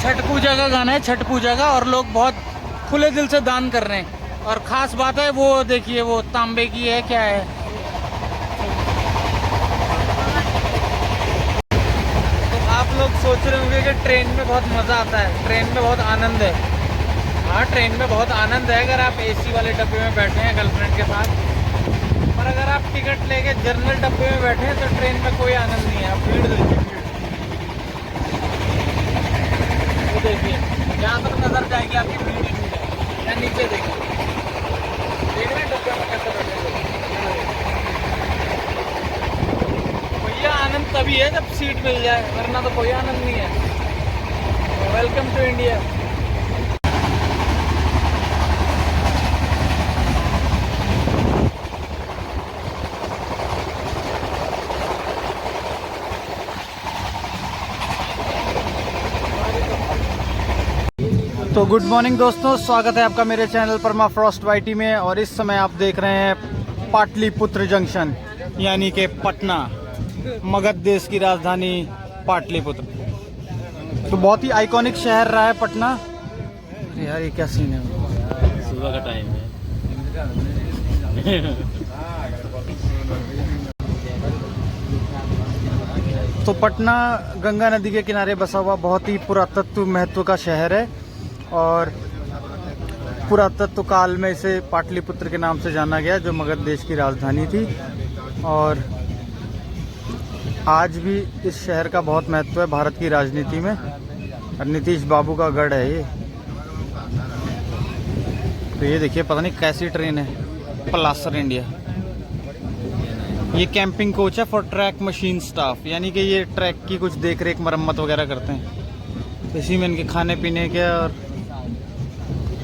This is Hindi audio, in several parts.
छठ पूजा का गाना है, छठ पूजा का, और लोग बहुत खुले दिल से दान कर रहे हैं। और ख़ास बात है वो देखिए, वो तांबे की है, क्या है। तो आप लोग सोच रहे होंगे कि ट्रेन में बहुत मज़ा आता है, ट्रेन में बहुत आनंद है। हाँ, ट्रेन में बहुत आनंद है अगर आप एसी वाले डब्बे में बैठे हैं गर्लफ्रेंड के साथ। पर अगर आप टिकट लेके जनरल डब्बे में बैठे हैं तो ट्रेन में कोई आनंद नहीं है। आप भीड़ देखिए, वो देखिए, जहाँ तक नजर जाएगी आपकी भीड़ ही भीड़ है। या नीचे देखिए, देख रहे हैं डब्बे में कैसे बैठे लोग। भैया आनंद तभी है जब सीट मिल जाए, वरना तो कोई आनंद नहीं है। Welcome to India. तो गुड मॉर्निंग दोस्तों, स्वागत है आपका मेरे चैनल परमाफ्रॉस्ट वाईटी में। और इस समय आप देख रहे हैं पाटलिपुत्र जंक्शन, यानी कि पटना, मगध देश की राजधानी पाटलिपुत्र। तो बहुत ही आइकॉनिक शहर रहा है पटना। यार ये क्या सीन है, सुबह का टाइम है। तो पटना गंगा नदी के किनारे बसा हुआ बहुत ही पुरातत्व महत्व का शहर है। और पुरातत्व काल में इसे पाटलिपुत्र के नाम से जाना गया, जो मगध देश की राजधानी थी। और आज भी इस शहर का बहुत महत्व है भारत की राजनीति में। और नीतीश बाबू का गढ़ है ये। तो ये देखिए, पता नहीं कैसी ट्रेन है, पलासर इंडिया। ये कैंपिंग कोच है फॉर ट्रैक मशीन स्टाफ, यानी कि ये ट्रैक की कुछ देख रेख मरम्मत वगैरह करते हैं। तो इसी में इनके खाने पीने के और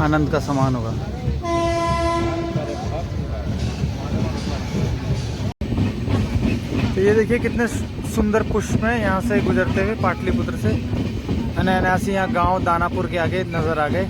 आनंद का सामान होगा। तो ये देखिए कितने सुंदर पुष्प हैं यहाँ से गुजरते हुए पाटलिपुत्र से। अनायासी यहाँ गांव दानापुर के आगे नजर आ गए।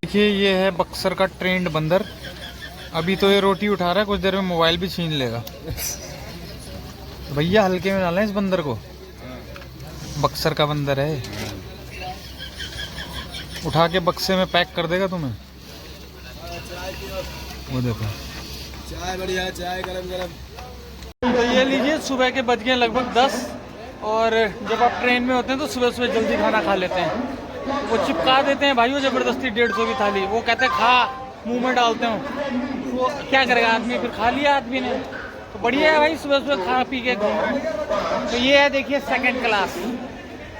देखिए, ये है बक्सर का ट्रेंड बंदर। अभी तो ये रोटी उठा रहा है, कुछ देर में मोबाइल भी छीन लेगा। भैया हल्के में डालें इस बंदर को, बक्सर का बंदर है, उठा के बक्से में पैक कर देगा तुम्हें। वो देखो, चाय बढ़िया, चाय गरम गरम। तो ये लीजिए, सुबह के बज गए लगभग 10। और जब आप ट्रेन में होते हैं तो सुबह सुबह जल्दी खाना खा लेते हैं। वो चिपका देते हैं भाई, वो जबरदस्ती 150 की थाली। वो कहते हैं खा, मुंह में डालते हो। वो क्या करेगा आदमी, फिर खा लिया आदमी ने। तो बढ़िया है भाई, सुबह सुबह खा पी के घूम। तो ये है देखिए सेकंड क्लास।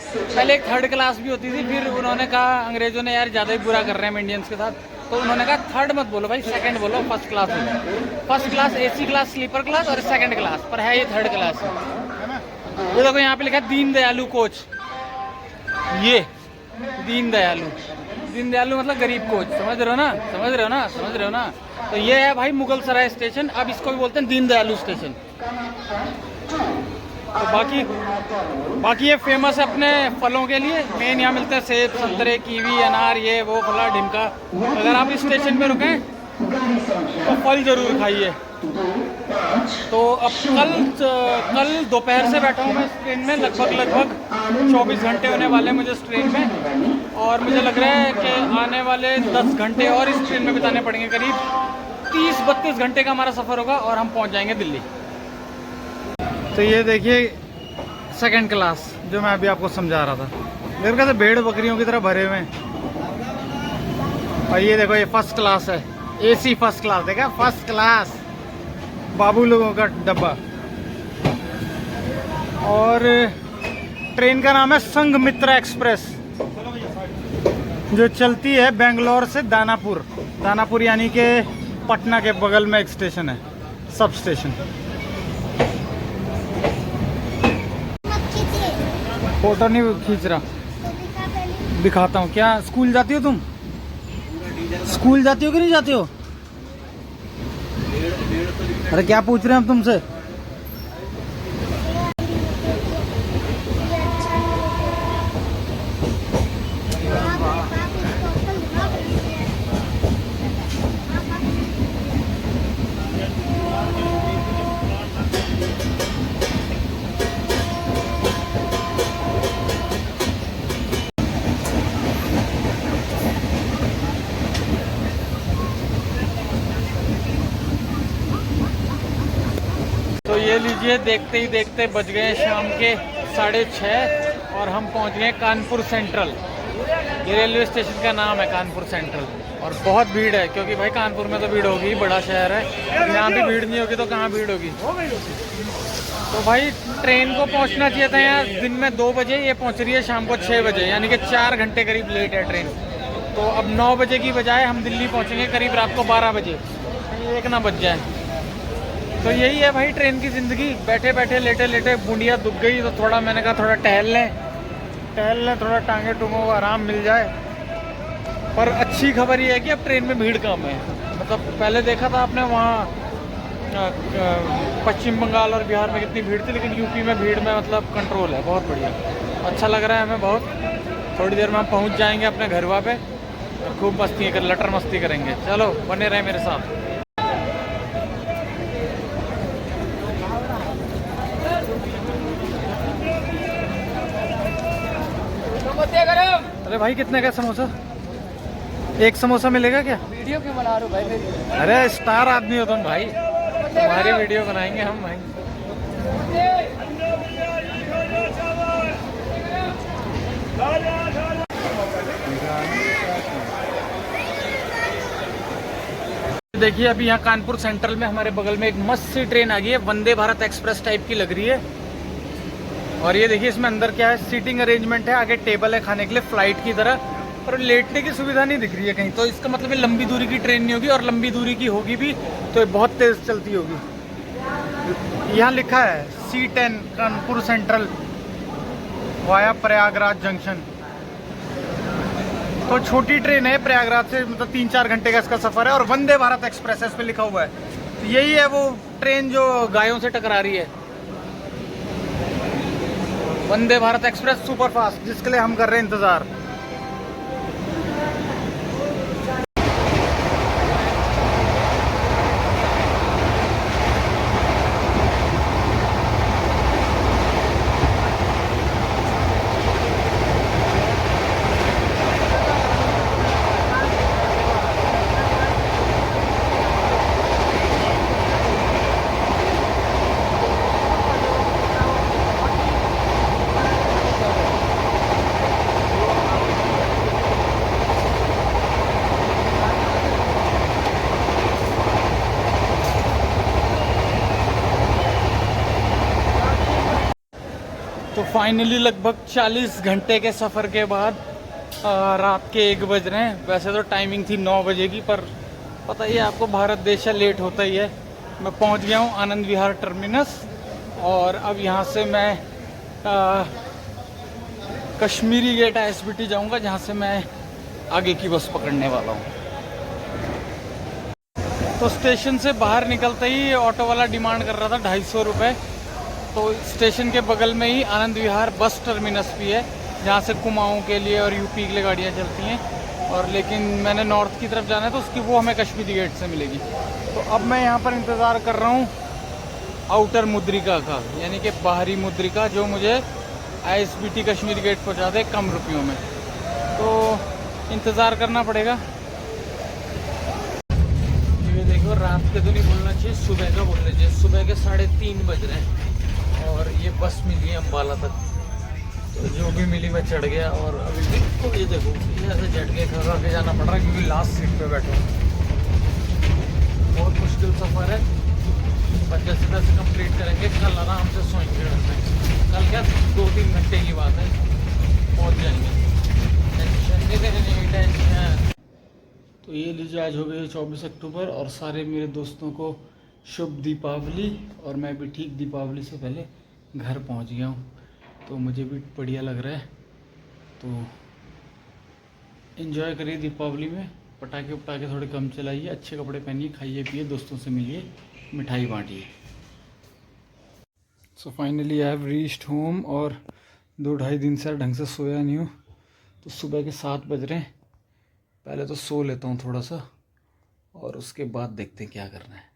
पहले एक थर्ड क्लास भी होती थी, फिर उन्होंने कहा, अंग्रेजों ने यार ज़्यादा ही बुरा कर रहे हैं हम इंडियंस के साथ, तो उन्होंने कहा थर्ड मत बोलो भाई, सेकंड बोलो, फर्स्ट क्लास हो। First class AC class, sleeper class, और सेकंड क्लास पर है ये थर्ड क्लास। ये देखो यहाँ पे लिखा है दीन दयालु कोच। ये दीन दयालु, दीन दयालु मतलब गरीब कोच। समझ रहे हो ना, समझ रहे हो ना, समझ रहे हो ना। तो ये है भाई मुगल सराय स्टेशन। अब इसको भी बोलते हैं दीन दयालु स्टेशन। तो बाकी ये फेमस है अपने फलों के लिए। मेन यहाँ मिलते हैं सेब, संतरे, कीवी, अनार, ये वो फला ढिमका। अगर आप इस स्टेशन पे रुकें तो फल जरूर खाइए। तो अब कल दोपहर से बैठा हूँ मैं इस ट्रेन में। लगभग 24 घंटे होने वाले हैं मुझे इस ट्रेन में। और मुझे लग रहा है कि आने वाले 10 घंटे और इस ट्रेन में बिताने पड़ेंगे। करीब 30-32 घंटे का हमारा सफ़र होगा और हम पहुँच जाएंगे दिल्ली। तो ये देखिए सेकंड क्लास, जो मैं अभी आपको समझा रहा था। मेरे ख्याल से भेड़ बकरियों की तरह भरे हुए हैं। और ये देखो, ये फर्स्ट क्लास है, एसी फर्स्ट क्लास। देखा, फर्स्ट क्लास बाबू लोगों का डब्बा। और ट्रेन का नाम है संघमित्रा एक्सप्रेस, जो चलती है बेंगलोर से दानापुर। दानापुर यानी कि पटना के बगल में एक स्टेशन है, सब स्टेशन। फोटो नहीं खींच रहा, दिखाता हूँ। क्या स्कूल जाती हो तुम? स्कूल जाती हो कि नहीं जाती हो? अरे क्या पूछ रहे हैं हम तुमसे? तो ये लीजिए, देखते ही देखते बज गए शाम के 6:30 और हम पहुंच गए कानपुर सेंट्रल। ये रेलवे स्टेशन का नाम है कानपुर सेंट्रल। और बहुत भीड़ है, क्योंकि भाई कानपुर में तो भीड़ होगी, बड़ा शहर है। यहाँ भी भीड़ नहीं होगी तो कहाँ भीड़ होगी। तो भाई ट्रेन को पहुँचना चाहिए था यहाँ दिन में 2 बजे, ये पहुँच रही है शाम को 6 बजे, यानी कि 4 घंटे करीब लेट है ट्रेन। तो अब 9 बजे की बजाय हम दिल्ली पहुँचेंगे करीब रात को 12 बजे, 1 ना बज जाए। तो यही है भाई ट्रेन की ज़िंदगी। बैठे बैठे लेटे लेटे बूंदियाँ दुख गई, तो थोड़ा मैंने कहा थोड़ा टहल लें, थोड़ा टांगे टूंगों को आराम मिल जाए। पर अच्छी खबर ये है कि अब ट्रेन में भीड़ कम है। मतलब पहले देखा था आपने वहाँ पश्चिम बंगाल और बिहार में कितनी भीड़ थी, लेकिन यूपी में भीड़ में मतलब कंट्रोल है। बहुत बढ़िया, अच्छा लग रहा है हमें बहुत। थोड़ी देर में हम पहुँच जाएंगे अपने घर वहाँ पे, खूब मस्ती कर लटर मस्ती करेंगे। चलो बने रहे मेरे साथ। अरे भाई कितने का समोसा? एक समोसा मिलेगा क्या? वीडियो क्यों बना रहे हो भाई? अरे स्टार आदमी हो तुम भाई, तुम्हारी वीडियो बनाएंगे हम भाई। देखिए अभी यहाँ कानपुर सेंट्रल में हमारे बगल में एक मस्त सी ट्रेन आ गई है, वंदे भारत एक्सप्रेस टाइप की लग रही है। और ये देखिए इसमें अंदर क्या है, सीटिंग अरेंजमेंट है, आगे टेबल है खाने के लिए फ्लाइट की तरह, पर लेटने की सुविधा नहीं दिख रही है कहीं। तो इसका मतलब ये लंबी दूरी की ट्रेन नहीं होगी, और लंबी दूरी की होगी भी तो ये बहुत तेज चलती होगी। यहाँ लिखा है C10 Kanpur central via Prayagraj junction. तो छोटी ट्रेन है प्रयागराज से, मतलब 3-4 घंटे का इसका सफर है। और वंदे भारत एक्सप्रेस इस पे लिखा हुआ है। तो यही है वो ट्रेन जो गायों से टकरा रही है, वंदे भारत एक्सप्रेस सुपरफास्ट, जिसके लिए हम कर रहे हैं इंतजार। तो फाइनली लगभग 40 घंटे के सफ़र के बाद रात के 1 बज रहे हैं। वैसे तो टाइमिंग थी 9 बजे की, पर पता ही है आपको, भारत देश है, लेट होता ही है। मैं पहुंच गया हूं आनंद विहार टर्मिनस, और अब यहां से मैं कश्मीरी गेट ISBT जाऊंगा, जहां से मैं आगे की बस पकड़ने वाला हूं। तो स्टेशन से बाहर निकलते ही ऑटो वाला डिमांड कर रहा था 250 रुपये। तो स्टेशन के बगल में ही आनंद विहार बस टर्मिनस भी है, जहाँ से कुमाऊँ के लिए और यूपी के लिए गाड़ियाँ चलती हैं। और लेकिन मैंने नॉर्थ की तरफ जाना है, तो उसकी वो हमें कश्मीरी गेट से मिलेगी। तो अब मैं यहाँ पर इंतज़ार कर रहा हूँ आउटर मुद्रिका का, यानी कि बाहरी मुद्रिका, जो मुझे ISBT कश्मीरी गेट पहुँचा दे कम रुपयों में। तो इंतज़ार करना पड़ेगा। ये देखो, रात के तो नहीं बोलना चाहिए, सुबह का बोलना चाहिए। सुबह के 3:30 बज रहे हैं और ये बस मिली है अम्बाला तक। तो जो भी मिली मैं चढ़ गया, और अभी भी ये देखो ऐसे झटके खा के जाना पड़ रहा है, क्योंकि लास्ट सीट पे बैठा हूँ। बहुत मुश्किल सफ़र है, पर जैसे तैसे कंप्लीट करेंगे। कल आराम से सोएंगे घर में। कल क्या 2-3 घंटे की बात है, पहुँच जाएंगे। टेंशन नहीं लेनी, टेंशन। तो ये लीजिए, आज हो गई 24 अक्टूबर, और सारे मेरे दोस्तों को शुभ दीपावली। और मैं भी ठीक दीपावली से पहले घर पहुंच गया हूं। तो मुझे भी बढ़िया लग रहा है। तो इन्जॉय करिए दीपावली में, पटाखे वटाखे थोड़े कम चलाइए, अच्छे कपड़े पहनिए, खाइए पिए, दोस्तों से मिलिए, मिठाई बांटिए। So finally I have reached home और 2-2.5 दिन से ढंग से सोया नहीं हूँ। तो सुबह के 7 बज रहे हैं। पहले तो सो लेता हूँ थोड़ा सा और उसके बाद देखते हैं क्या करना है।